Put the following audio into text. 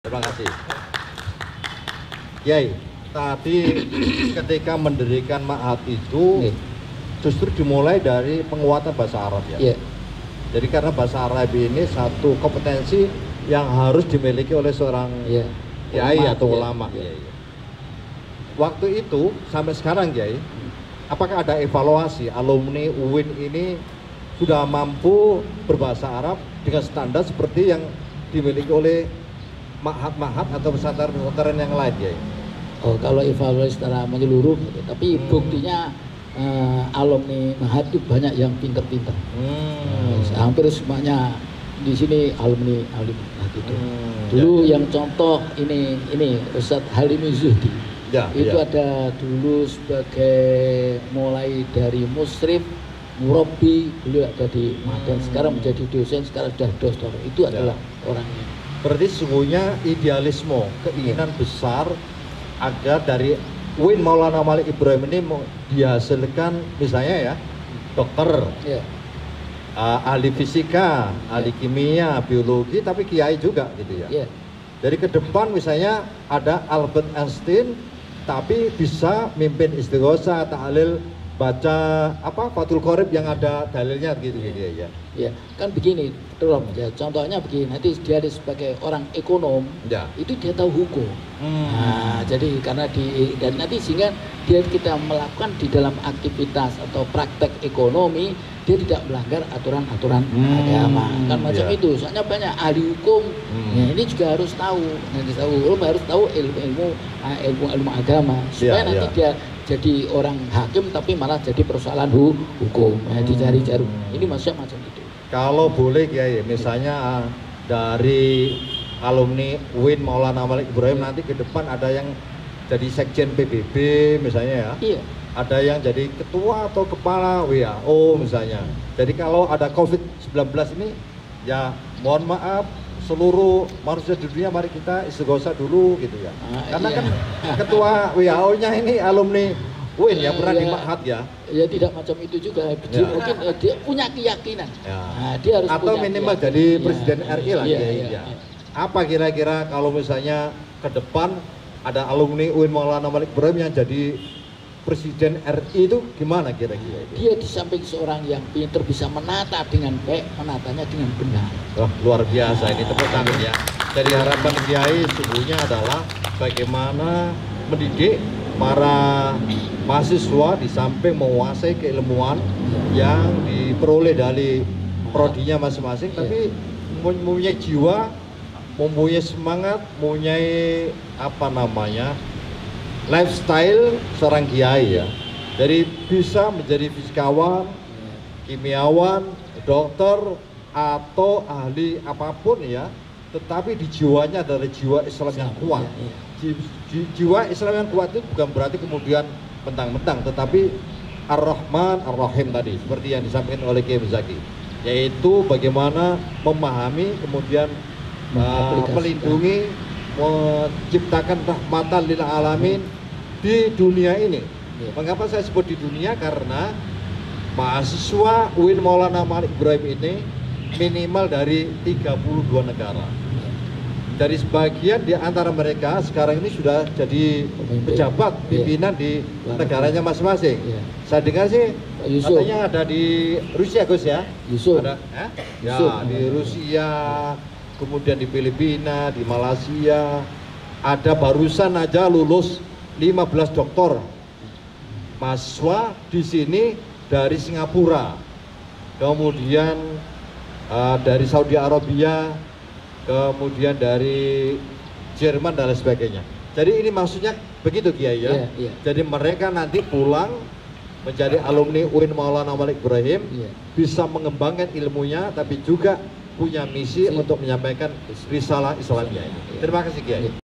Terima kasih. Kiai, tadi ketika mendirikan Ma'had itu justru dimulai dari penguatan bahasa Arab ya. Jadi karena bahasa Arab ini satu kompetensi yang harus dimiliki oleh seorang kiai atau ulama. Waktu itu sampai sekarang Kiai, apakah ada evaluasi alumni UIN ini sudah mampu berbahasa Arab dengan standar seperti yang dimiliki oleh Ma'had atau pesantren yang lain Kiai? Oh, kalau evaluasi secara menyeluruh, tapi buktinya alumni Ma'had itu banyak yang pinter-pinter. Hampir semuanya di sini alumni Ma'had itu. Dulu yang contoh ini Ustadz Halimi Zuhdi. Itu ada dulu sebagai mulai dari musyrif, murabbi, beliau ada di Ma'had, sekarang menjadi dosen, sekarang sudah doktor. Itu adalah orangnya. Berarti sesungguhnya idealisme, keinginan besar agar dari UIN Maulana Malik Ibrahim ini dihasilkan misalnya ya dokter, ahli fisika, ahli kimia, biologi, tapi kiai juga gitu ya. Jadi ke depan misalnya ada Albert Einstein, tapi bisa mimpin istighosa, ta'lil, baca Fathul Qorib yang ada dalilnya gitu ya. Ya, kan begini, ya, contohnya begini, nanti dia sebagai orang ekonom, itu dia tahu hukum. Nah, jadi karena dan nanti sehingga kita melakukan di dalam aktivitas atau praktek ekonomi, dia tidak melanggar aturan-aturan agama. Kan macam itu, soalnya banyak ahli hukum, ini juga harus tahu, harus tahu ilmu agama, supaya nanti dia jadi orang hakim tapi malah jadi persoalan hukum, dicari-cari. Ini maksudnya macam itu. Kalau boleh Kiai, misalnya dari alumni UIN Maulana Malik Ibrahim nanti ke depan ada yang jadi sekjen PBB misalnya ya. Ada yang jadi ketua atau kepala WHO misalnya. Jadi kalau ada COVID-19 ini ya mohon maaf seluruh manusia di dunia mari kita istighosa dulu gitu ya. Karena kan ketua WHO-nya ini alumni UIN ya, pernah di Ma'had ya. Ya tidak macam itu juga. Dia mungkin dia punya keyakinan. Nah, dia harus atau punya minimal jadi presiden RI lah ya. Apa kira-kira kalau misalnya ke depan ada alumni UIN Maulana Malik Ibrahim yang jadi presiden RI itu gimana kira-kira? Dia di samping seorang yang pintar bisa menata dengan baik, menatanya dengan benar. Wah, luar biasa ini tepuk tangan ya. Jadi harapan Kiai sesungguhnya adalah bagaimana mendidik para mahasiswa di samping menguasai keilmuan yang diperoleh dari prodinya masing-masing, tapi mempunyai jiwa, mempunyai semangat, mempunyai lifestyle seorang kiai ya. Jadi bisa menjadi fisikawan, kimiawan, dokter atau ahli apapun ya, tetapi di jiwanya adalah jiwa Islam yang kuat. Jiwa Islam yang kuat itu bukan berarti kemudian mentang-mentang, tetapi Ar-Rahman Ar-Rahim tadi seperti yang disampaikan oleh Kiai Zaki, yaitu bagaimana memahami kemudian melindungi, menciptakan rahmatan lil alamin di dunia ini. Mengapa saya sebut di dunia? Karena mahasiswa UIN Maulana Malik Ibrahim ini minimal dari 32 negara. Dari sebagian di antara mereka sekarang ini sudah jadi pejabat pimpinan di negaranya masing-masing. Saya dengar sih katanya ada di Rusia Gus ya. Ada di Rusia, kemudian di Filipina, di Malaysia. Ada barusan aja lulus 15 doktor mahasiswa di sini dari Singapura, kemudian dari Saudi Arabia, kemudian dari Jerman dan lain sebagainya. Jadi ini maksudnya begitu Kiai ya. Jadi mereka nanti pulang menjadi alumni UIN Maulana Malik Ibrahim, bisa mengembangkan ilmunya, tapi juga punya misi untuk menyampaikan risalah Islamnya ini. Terima kasih Kiai.